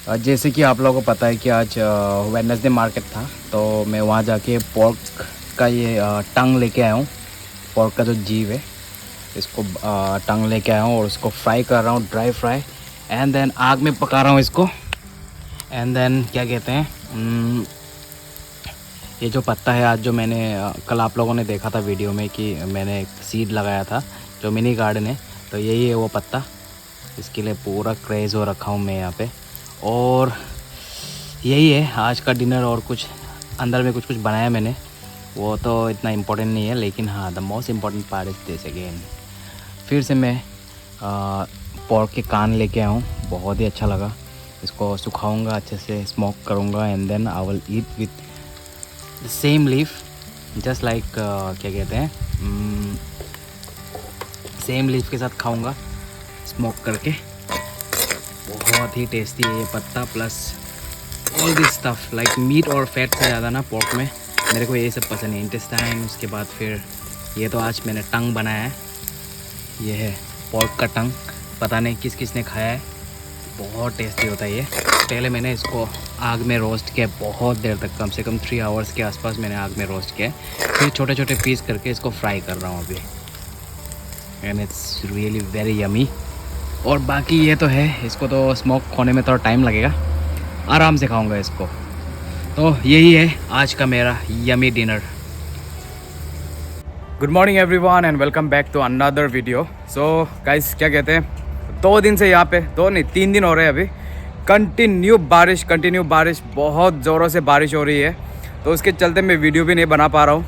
जैसे कि आप लोगों को पता है कि आज वेडनेसडे मार्केट था, तो मैं वहाँ जाके पोर्क का ये टंग लेके आया हूँ। पोर्क का जो जीव है, इसको टंग लेके आया हूँ और उसको फ्राई कर रहा हूँ, ड्राई फ्राई। एंड देन आग में पका रहा हूँ इसको। एंड देन क्या कहते हैं, ये जो पत्ता है, आज जो मैंने कल आप लोगों ने देखा था वीडियो में कि मैंने एक सीड लगाया था, जो मिनी गार्डन है, तो यही है वो पत्ता। इसके लिए पूरा क्रेज़ हो रखा हूँ मैं यहाँ पे। और यही है आज का डिनर। और कुछ अंदर में कुछ बनाया मैंने, वो तो इतना इम्पोर्टेंट नहीं है, लेकिन हाँ, the most important part is this again. फिर से मैं पोर्क के कान लेके आया हूँ, बहुत ही अच्छा लगा। इसको सुखाऊंगा, अच्छे से स्मोक करूँगा, and then I will eat with the same leaf, just like क्या कहते हैं, सेम लीफ के साथ खाऊंगा स्मोक करके। बहुत ही टेस्टी है ये पत्ता, plus all this stuff like meat और फैट से ज़्यादा ना पोर्क में मेरे को ये सब पसंद है। इंटेस्टाइन, उसके बाद फिर ये तो आज मैंने टंग बनाया है, ये है पोर्क का टंग। पता नहीं किस किस ने खाया है, बहुत टेस्टी होता है ये। पहले मैंने इसको आग में रोस्ट किया बहुत देर तक, कम से कम 3 आवर्स के आसपास मैंने आग में रोस्ट किया। फिर छोटे छोटे पीस करके इसको फ्राई कर रहा हूँ अभी, and it's really very yummy. और बाकी ये तो है, इसको तो स्मोक होने में थोड़ा टाइम लगेगा, आराम से खाऊंगा इसको। तो यही है आज का मेरा yummy dinner. Good morning everyone and welcome back to another video. So guys, क्या कहते हैं, 2 दिन से यहाँ पे, 2 नहीं 3 दिन हो रहे हैं अभी, कंटिन्यू बारिश, बहुत ज़ोरों से बारिश हो रही है। तो उसके चलते मैं वीडियो भी नहीं बना पा रहा हूँ।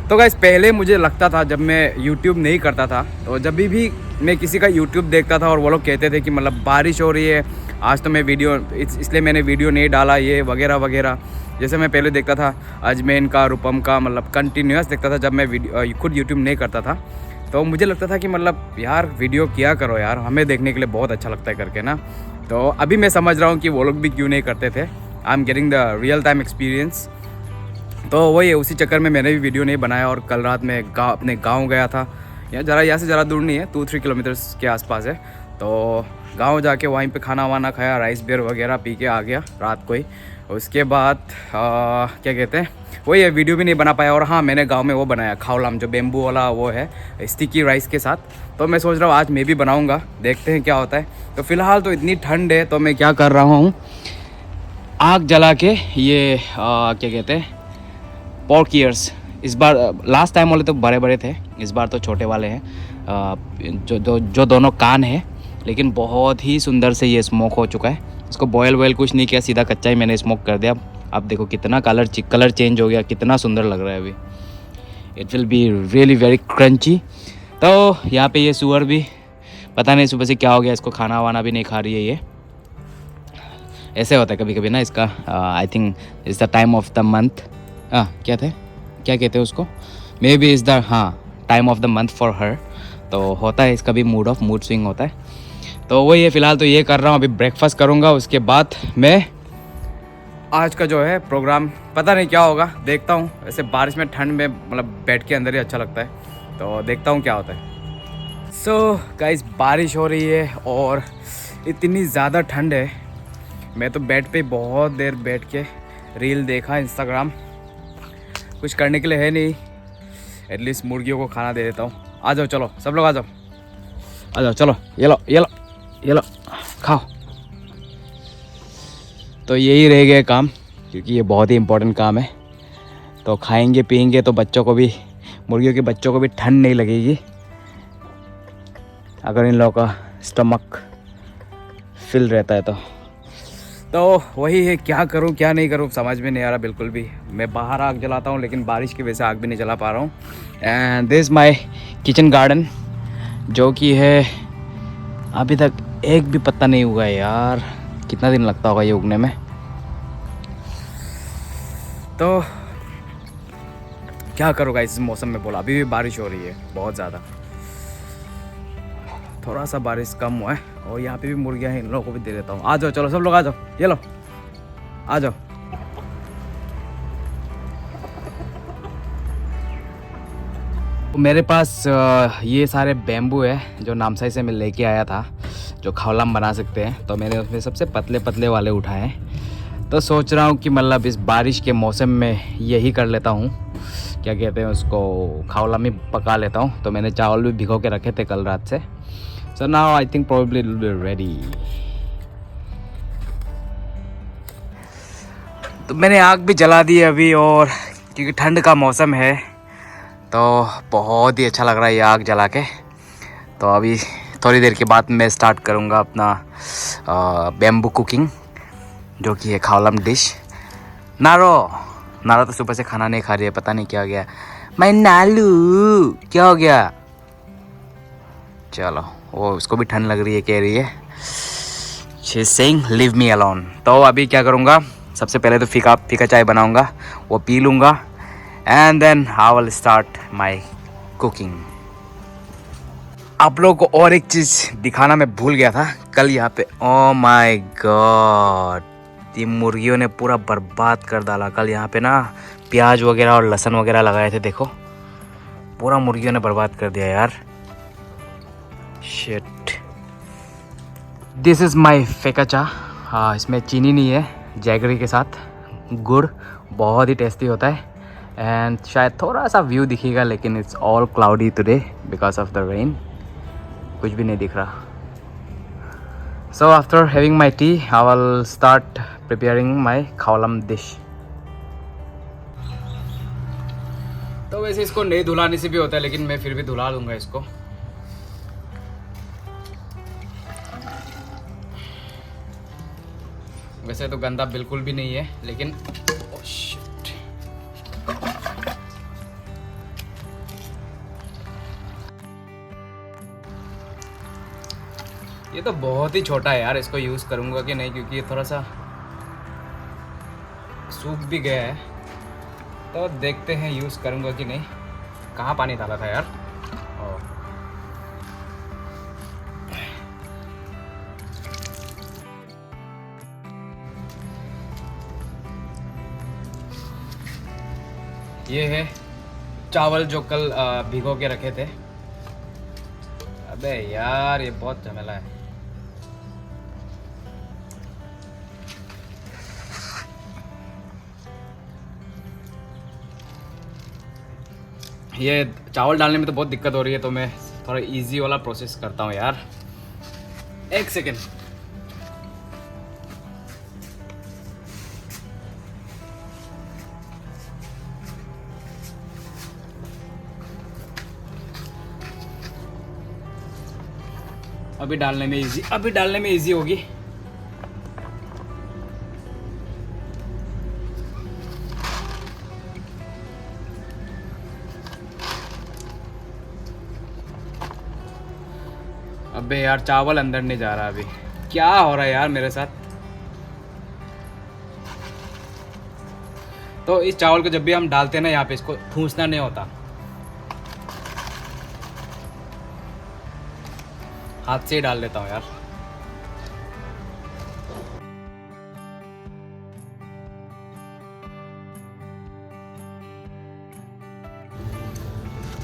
तो गाइस, पहले मुझे लगता था, जब मैं YouTube नहीं करता था, तो जब भी मैं किसी का YouTube देखता था और वो लोग कहते थे कि मतलब बारिश हो रही है आज, तो मैं वीडियो इसलिए मैंने वीडियो नहीं डाला, ये वगैरह वगैरह। जैसे मैं पहले देखता था अजमेन का, रूपम का, मतलब कंटिन्यूस देखता था जब मैं खुद YouTube नहीं करता था। तो मुझे लगता था कि मतलब यार वीडियो किया करो यार, हमें देखने के लिए बहुत अच्छा लगता है करके ना। तो अभी मैं समझ रहा हूँ कि वो लोग भी क्यों नहीं करते थे। I am getting the real time experience. तो वही, उसी चक्कर में मैंने भी वीडियो नहीं बनाया। और कल रात में अपने गांव गया था, यहाँ से ज़रा दूर नहीं है, 2-3 किलोमीटर्स के आसपास है। तो गांव जाके वहीं पे खाना वाना खाया, राइस बियर वगैरह पी के आ गया रात को ही। उसके बाद क्या कहते हैं, वही है, वीडियो भी नहीं बना पाया। और हाँ, मैंने गांव में वो बनाया खाओलाम, जो बेम्बू वाला वो है, स्टिकी राइस के साथ। तो मैं सोच रहा हूँ आज मैं भी बनाऊँगा, देखते हैं क्या होता है। तो फ़िलहाल तो इतनी ठंड है, तो मैं क्या कर रहा हूँ, आग जला के ये क्या कहते हैं, पोर्क ईयर्स। इस बार लास्ट टाइम वाले तो बड़े बड़े थे, इस बार तो छोटे वाले हैं, जो दोनों कान हैं। लेकिन बहुत ही सुंदर से ये स्मोक हो चुका है। इसको बॉयल वॉयल कुछ नहीं किया, सीधा कच्चा ही मैंने स्मोक कर दिया। अब देखो कितना कलर चेंज हो गया, कितना सुंदर लग रहा है अभी। It will be really very crunchy. तो यहाँ पे ये सुअर भी पता नहीं सुबह से क्या हो गया, इसको खाना वाना भी नहीं खा रही है। ये ऐसे होता है कभी कभी ना इसका। I think is the time of the month, क्या कहते हैं उसको, may be is the time of the month for her. तो होता है इसका भी मूड स्विंग होता है। तो वही है, फ़िलहाल तो ये कर रहा हूँ, अभी ब्रेकफास्ट करूँगा। उसके बाद मैं आज का जो है प्रोग्राम पता नहीं क्या होगा, देखता हूँ। ऐसे बारिश में, ठंड में, मतलब बैठ के अंदर ही अच्छा लगता है। तो देखता हूँ क्या होता है। सो गाइस, बारिश हो रही है और इतनी ज़्यादा ठंड है। मैं तो बेड पे बहुत देर बैठ के रील देखा, इंस्टाग्राम। कुछ करने के लिए है नहीं, एटलीस्ट मुर्गियों को खाना दे देता हूँ। आ जाओ, चलो सब लोग आ जाओ, चलो ये लो खाओ। तो यही रह गए काम, क्योंकि ये बहुत ही इम्पोर्टेंट काम है। तो खाएंगे पिएंगे तो बच्चों को भी, मुर्गियों के बच्चों को भी ठंड नहीं लगेगी, अगर इन लोगों का स्टमक फिल रहता है तो वही है, क्या करूं क्या नहीं करूं समझ में नहीं आ रहा बिल्कुल भी। मैं बाहर आग जलाता हूं, लेकिन बारिश की वजह से आग भी नहीं जला पा रहा हूं। And this my kitchen garden, जो कि है अभी तक एक भी पत्ता नहीं उगा है यार। कितना दिन लगता होगा ये उगने में। तो क्या करूँगा इस मौसम में, बोला, अभी भी बारिश हो रही है बहुत ज़्यादा। थोड़ा सा बारिश कम हुआ है, और यहाँ पे भी मुर्गियाँ हैं, इन लोगों को भी दे देता हूँ। आ जाओ, चलो सब लोग आ जाओ, ये लो आ जाओ। मेरे पास ये सारे बैम्बू है, जो नामसाई से मैं लेके आया था, जो खावलाम बना सकते हैं। तो मैंने उसमें सबसे पतले पतले वाले उठाए हैं। तो सोच रहा हूँ कि मतलब इस बारिश के मौसम में यही कर लेता हूँ, क्या कहते हैं उसको, खावलाम ही पका लेता हूँ। तो मैंने चावल भी भिगो के रखे थे कल रात से। So now I think probably it will be ready. तो मैंने आग भी जला दी है अभी, और क्योंकि ठंड का मौसम है तो बहुत ही अच्छा लग रहा है ये आग जला के। तो अभी थोड़ी देर के बाद मैं स्टार्ट करूँगा अपना बैम्बू कुकिंग, जो कि है खावलाम डिश। नारो तो सुबह से खाना नहीं खा रही है, पता नहीं क्या हो गया। मैं नालू क्या हो गया? चलो, वो उसको भी ठंड लग रही है, कह रही है she is saying leave me alone. तो अभी क्या करूँगा, सबसे पहले तो फीका चाय बनाऊँगा, वो पी लूँगा, and then I will start my cooking. आप लोगों को और एक चीज़ दिखाना मैं भूल गया था कल यहाँ पे। ओह माय गॉड, ये मुर्गियों ने पूरा बर्बाद कर डाला। कल यहाँ पे ना प्याज वगैरह और लहसुन वगैरह लगाए थे, देखो पूरा मुर्गियों ने बर्बाद कर दिया यार। शिट। दिस इज़ माई फेका चा। हाँ, इसमें चीनी नहीं है, जैगरी के साथ गुड़, बहुत ही टेस्टी होता है। एंड शायद थोड़ा सा व्यू दिखेगा, लेकिन it's all cloudy today because of the rain, कुछ भी नहीं दिख रहा। So after having my tea I will start preparing my खावलाम डिश। तो वैसे इसको नहीं धुलाने से भी होता है, लेकिन मैं फिर भी धुला लूँगा इसको। वैसे तो गंदा बिल्कुल भी नहीं है, लेकिन oh shit। ये तो बहुत ही छोटा है यार, इसको यूज़ करूँगा कि नहीं, क्योंकि ये थोड़ा सा सूख भी गया है। तो देखते हैं यूज़ करूँगा कि नहीं। कहाँ पानी डाला था यार? ये है चावल जो कल भिगो के रखे थे। अबे यार, ये बहुत झमेला है। ये चावल डालने में तो बहुत दिक्कत हो रही है, तो मैं थोड़ा इजी वाला प्रोसेस करता हूँ यार। एक सेकेंड। अभी डालने में इजी होगी। अबे यार, चावल अंदर नहीं जा रहा। अभी क्या हो रहा है यार मेरे साथ? तो इस चावल को जब भी हम डालते हैं ना यहाँ पे, इसको ठूंसना नहीं होता, हाथ से ही डाल देता हूँ यार।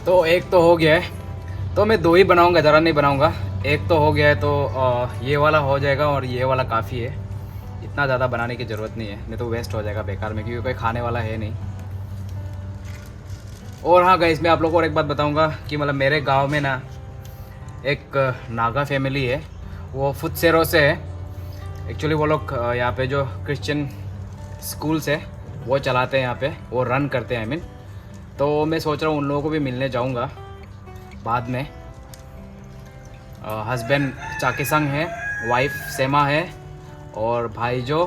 तो एक तो हो गया है, तो मैं दो ही बनाऊंगा, ज़रा नहीं बनाऊंगा। एक तो हो गया है, तो ये वाला हो जाएगा, और ये वाला काफ़ी है। इतना ज़्यादा बनाने की ज़रूरत नहीं है, नहीं तो वेस्ट हो जाएगा बेकार में, क्योंकि कोई खाने वाला है नहीं। और हाँ गाइस, मैं आप लोगों को और एक बात बताऊंगा कि मतलब मेरे गांव में ना एक नागा फैमिली है, वो फुटसेरो से है। एक्चुअली वो लोग यहाँ पे जो क्रिश्चियन स्कूल्स है वो चलाते हैं, यहाँ पे वो रन करते हैं, आई मीन। तो मैं सोच रहा हूँ उन लोगों को भी मिलने जाऊँगा बाद में। हस्बैंड चाकेसंग है, वाइफ सेमा है, और भाई जो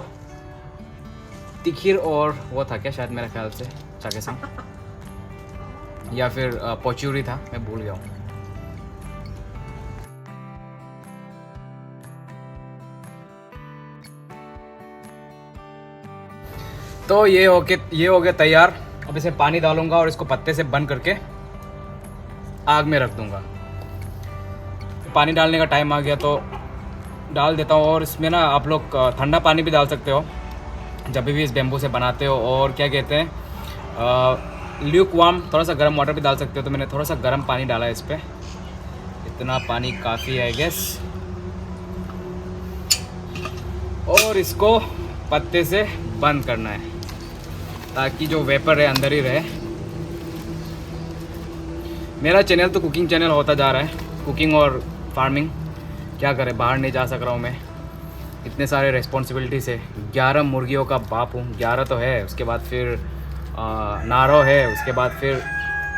तिखिर, और वो था क्या शायद, मेरे ख्याल से चाकेसंग या फिर पोचूरी था, मैं भूल गया हूँ। तो ये हो गया तैयार। अब इसे पानी डालूंगा और इसको पत्ते से बंद करके आग में रख दूंगा। पानी डालने का टाइम आ गया तो डाल देता हूँ। और इसमें ना आप लोग ठंडा पानी भी डाल सकते हो जब भी इस बेम्बू से बनाते हो, और क्या कहते हैं ल्यूक वार्म, थोड़ा सा गर्म वाटर भी डाल सकते हो। तो मैंने थोड़ा सा गर्म पानी डाला है इस पर, इतना पानी काफ़ी है आई गेस। और इसको पत्ते से बंद करना है ताकि जो वेपर है अंदर ही रहे। मेरा चैनल तो कुकिंग चैनल होता जा रहा है, कुकिंग और फार्मिंग। क्या करें, बाहर नहीं जा सक रहा हूँ मैं, इतने सारे रिस्पॉन्सिबिलिटीज़ है। 11 मुर्गियों का बाप हूँ, 11 तो है, उसके बाद फिर नारो है, उसके बाद फिर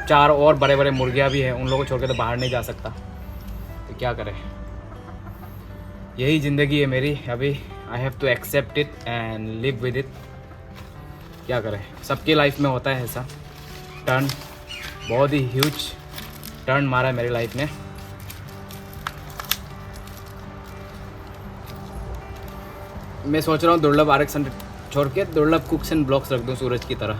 4 और बड़े बड़े मुर्गियाँ भी हैं, उन लोगों को छोड़ के तो बाहर नहीं जा सकता। तो क्या करें, यही ज़िंदगी है मेरी अभी। I have to accept it and live with it. क्या करें, सबकी लाइफ में होता है ऐसा टर्न। बहुत ही ह्यूज टर्न मारा है मेरी लाइफ में। मैं सोच रहा हूँ दुर्लभ RX 100 छोड़ के दुर्लभ कुक्स एंड ब्लॉग्स रख दूँ सूरज की तरह।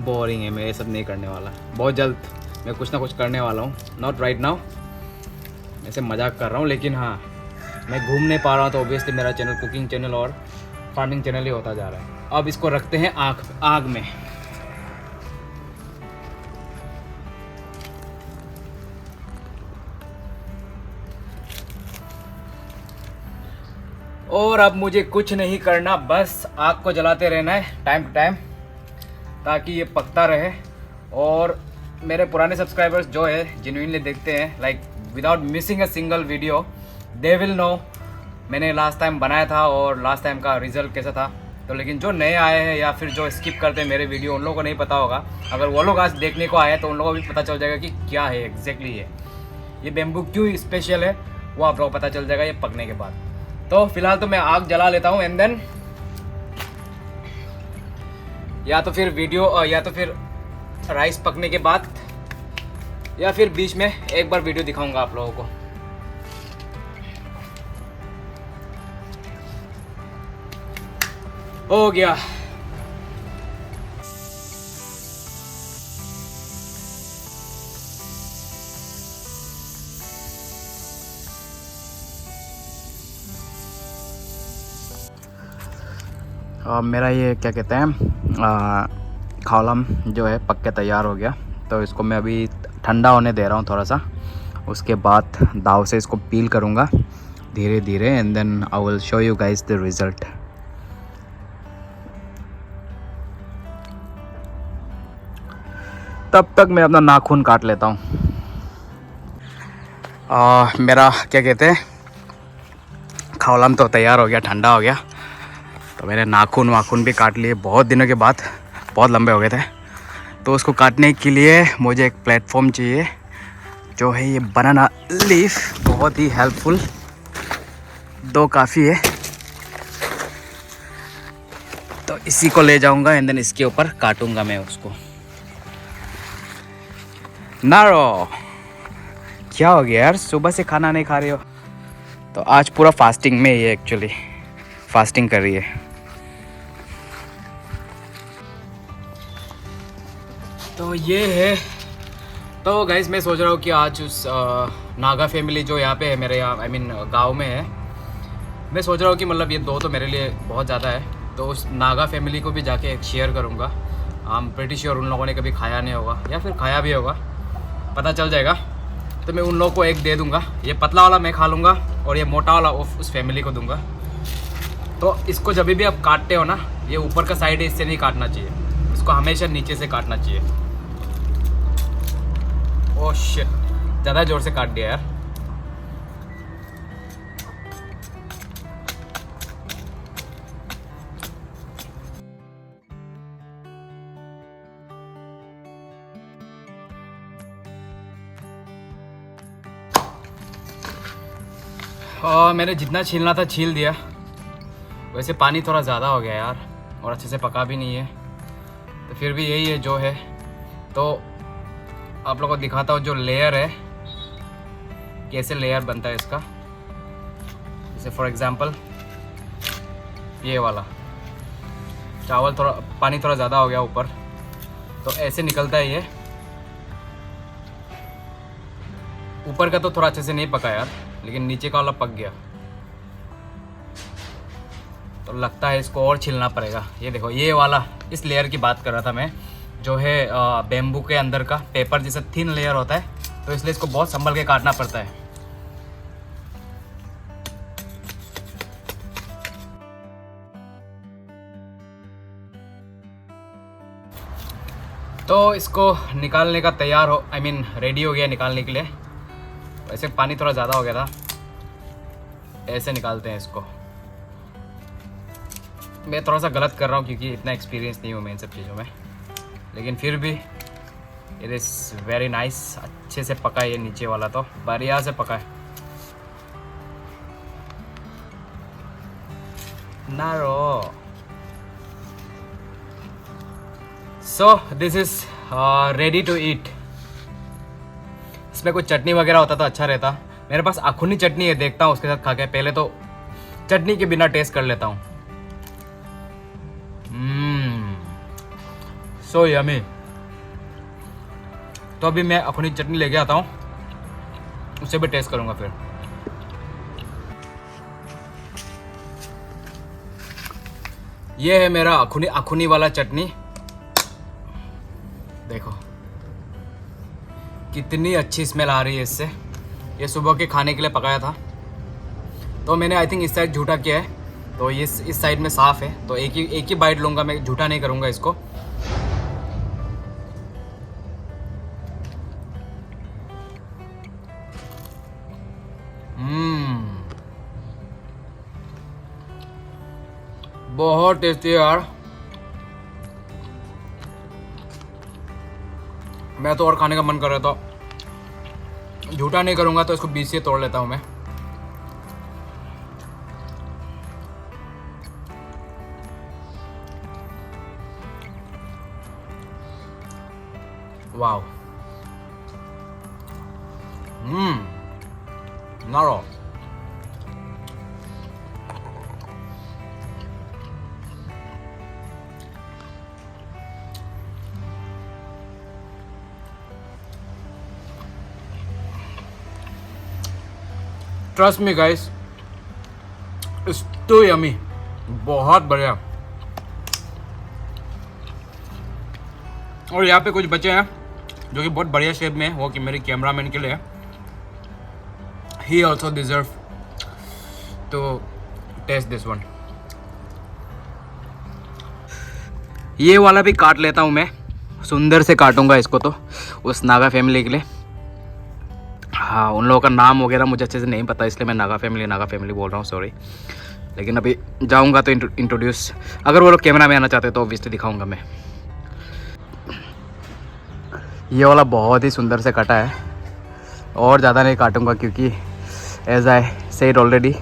बोरिंग है, मैं ये सब नहीं करने वाला। बहुत जल्द मैं कुछ ना कुछ करने वाला हूँ, नॉट राइट नाउ। ऐसे मजाक कर रहा हूँ, लेकिन हाँ, मैं घूम नहीं पा रहा हूँ तो ऑब्वियसली मेरा चैनल कुकिंग चैनल और फार्मिंग चैनल ही होता जा रहा है। अब इसको रखते हैं आग में। और अब मुझे कुछ नहीं करना, बस आग को जलाते रहना है टाइम टू टाइम ताकि ये पकता रहे। और मेरे पुराने सब्सक्राइबर्स जो है जेन्युइनली देखते हैं, like without missing a single video, they will know मैंने लास्ट टाइम बनाया था और लास्ट टाइम का रिजल्ट कैसा था। तो लेकिन जो नए आए हैं या फिर जो स्किप करते हैं मेरे वीडियो, उन लोगों को नहीं पता होगा। अगर वो लोग आज देखने को आए तो उन लोगों को भी पता चल जाएगा कि क्या है एग्जैक्टली ये बेम्बू क्यों स्पेशल है, वो आप लोगों को पता चल जाएगा ये पकने के बाद। तो फिलहाल तो मैं आग जला लेता हूँ एंड देन या तो फिर राइस पकने के बाद या फिर बीच में एक बार वीडियो दिखाऊंगा आप लोगों को। हो गया। मेरा ये क्या कहते हैं खालम जो है पक के तैयार हो गया। तो इसको मैं अभी ठंडा होने दे रहा हूँ थोड़ा सा। उसके बाद दाव से इसको पील करूँगा धीरे धीरे and then I will show you guys the result. तब तक मैं अपना नाखून काट लेता हूँ। मेरा क्या कहते हैं खालम तो तैयार हो गया, ठंडा हो गया। तो मैंने नाखून भी काट लिए बहुत दिनों के बाद, बहुत लंबे हो गए थे। तो उसको काटने के लिए मुझे एक प्लेटफॉर्म चाहिए जो है ये बनाना लीफ, बहुत ही हेल्पफुल। 2 काफ़ी है। तो इसी को ले जाऊंगा एंड देन इसके ऊपर काटूंगा मैं उसको। नारो, क्या हो गया यार, सुबह से खाना नहीं खा रही हो? तो आज पूरा फास्टिंग में ये एक्चुअली फास्टिंग कर रही है। तो ये है। तो गाइस मैं सोच रहा हूँ कि आज उस नागा फैमिली जो यहाँ पे है मेरे यहाँ, आई मीन गाँव में है, मैं सोच रहा हूँ कि मतलब ये 2 तो मेरे लिए बहुत ज़्यादा है। तो उस नागा फैमिली को भी जाके एक शेयर करूँगा। आई एम प्रीटी श्योर उन लोगों ने कभी खाया नहीं होगा या फिर खाया भी होगा, पता चल जाएगा। तो मैं उन लोगों को एक दे दूँगा। ये पतला वाला मैं खा लूँगा और ये मोटा वाला उस फैमिली को दूँगा। तो इसको जब भी आप काटते हो ना, ये ऊपर का साइड है, इससे नहीं काटना चाहिए, इसको हमेशा नीचे से काटना चाहिए। ओह शिट, ज़्यादा ज़ोर से काट दिया यार। और मैंने जितना छीलना था छील दिया। वैसे पानी थोड़ा ज़्यादा हो गया यार और अच्छे से पका भी नहीं है। तो फिर भी यही है जो है। तो आप लोगों को दिखाता हूँ जो लेयर है, कैसे लेयर बनता है इसका। जैसे फॉर एग्जांपल ये वाला चावल, थोड़ा पानी थोड़ा ज़्यादा हो गया ऊपर, तो ऐसे निकलता है ये। ऊपर का तो थोड़ा अच्छे से नहीं पका यार, लेकिन नीचे का वाला पक गया। तो लगता है इसको और छिलना पड़ेगा। ये देखो, ये वाला, इस लेयर की बात कर रहा था मैं, जो है बेम्बू के अंदर का पेपर जैसा थिन लेयर होता है। तो इसलिए इसको बहुत संभल के काटना पड़ता है। तो इसको निकालने का तैयार हो रेडी हो गया निकालने के लिए। वैसे पानी थोड़ा ज़्यादा हो गया था, ऐसे निकालते हैं इसको। मैं थोड़ा सा गलत कर रहा हूँ क्योंकि इतना एक्सपीरियंस नहीं हूँ मैं इन सब चीज़ों में, लेकिन फिर भी इट इज़ वेरी नाइस। अच्छे से पका है ये नीचे वाला, तो बढ़िया से पका है। नारो so this is ready to eat. इसमें कुछ चटनी वगैरह होता तो अच्छा रहता। मेरे पास अखुनी चटनी है, देखता हूँ उसके साथ खा के। पहले तो चटनी के बिना टेस्ट कर लेता हूँ। So yummy. तो अभी मैं अखुनी चटनी लेके आता हूँ, उसे भी टेस्ट करूँगा फिर। ये है मेरा अखुनी वाला चटनी। देखो कितनी अच्छी स्मेल आ रही है इससे। ये सुबह के खाने के लिए पकाया था, तो मैंने आई थिंक इस साइड झूठा किया है, तो ये इस साइड में साफ़ है। तो एक ही बाइट लूँगा मैं, झूठा नहीं करूँगा इसको। बहुत टेस्टी है यार। मैं तो और खाने का मन कर रहा था, झूठा नहीं करूँगा तो इसको बीच से तोड़ लेता हूँ मैं। वाओ। नारो। Trust me guys, it's too yummy. बहुत बढ़िया। और यहाँ पे कुछ बच्चे हैं जो कि बहुत बढ़िया शेप में है, वो कि मेरे कैमरामैन के लिए। He also deserve to taste this one. ये वाला भी काट लेता हूँ मैं, सुंदर से काटूंगा इसको तो उस नागा फैमिली के लिए। हाँ, उन लोगों का नाम वगैरह मुझे अच्छे से नहीं पता, इसलिए मैं नागा फैमिली बोल रहा हूँ, सॉरी। लेकिन अभी जाऊँगा तो इंट्रोड्यूस, अगर वो लोग कैमरा में आना चाहते तो ऑब्वियसली दिखाऊँगा मैं। ये वाला बहुत ही सुंदर से कटा है, और ज़्यादा नहीं काटूँगा क्योंकि as I said already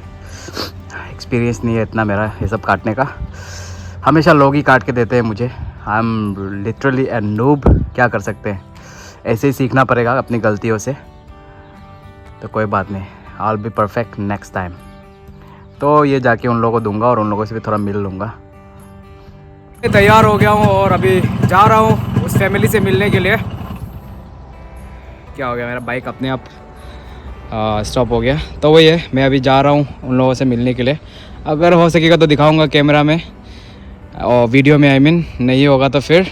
experience नहीं है इतना मेरा ये सब काटने का। हमेशा लोग ही काट के देते हैं मुझे। I am literally A noob, क्या कर सकते हैं, ऐसे ही सीखना पड़ेगा अपनी गलतियों से। तो कोई बात नहीं, I will be perfect next time. तो ये जाके उन लोगों को दूंगा और उन लोगों से भी थोड़ा मिल लूँगा। तैयार हो गया हूँ और अभी जा रहा हूँ उस फैमिली से मिलने के लिए। क्या हो गया, मेरा बाइक अपने आप स्टॉप हो गया। तो वही है, मैं अभी जा रहा हूँ उन लोगों से मिलने के लिए। अगर हो सकेगा तो दिखाऊँगा कैमरा में और वीडियो में, नहीं होगा तो फिर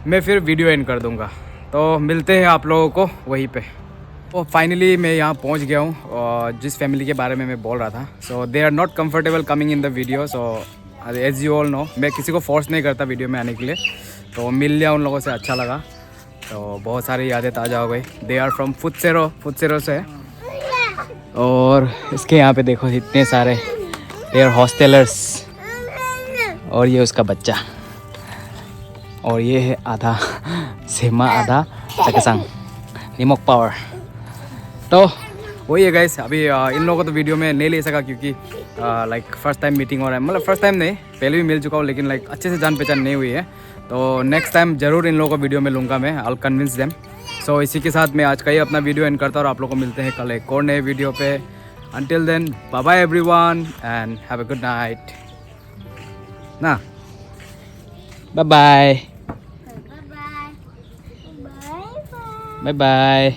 मैं वीडियो एंड कर दूँगा। तो मिलते हैं आप लोगों को वहीं पे। तो फाइनली मैं यहाँ पहुँच गया हूँ, और जिस फैमिली के बारे में मैं बोल रहा था। So they are not comfortable coming in the video. So as you all know, मैं किसी को फोर्स नहीं करता वीडियो में आने के लिए। तो मिल लिया उन लोगों से, अच्छा लगा। तो बहुत सारी यादें ताज़ा हो गई। दे आर फ्रॉम फुत्सेरो से है। और इसके यहाँ पे देखो इतने सारे दे आर हॉस्टेलर्स। और ये उसका बच्चा, और ये है आधा सेमा आधा चकसंग निमक पावर। तो वही है गाइस। अभी इन लोगों को तो वीडियो में नहीं ले सका क्योंकि लाइक फर्स्ट टाइम मीटिंग हो रहा है। मतलब फर्स्ट टाइम नहीं, पहले भी मिल चुका हूँ, लेकिन लाइक अच्छे से जान पहचान नहीं हुई है। तो नेक्स्ट टाइम ज़रूर इन लोगों को वीडियो में लूँगा मैं, आई विल कन्विंस देम। सो इसी के साथ मैं आज का ही अपना वीडियो एंड करता हूँ, और आप लोगों को मिलते हैं कल एक और नए वीडियो पे। Until then, bye bye everyone and have a good night ना। Bye bye bye bye.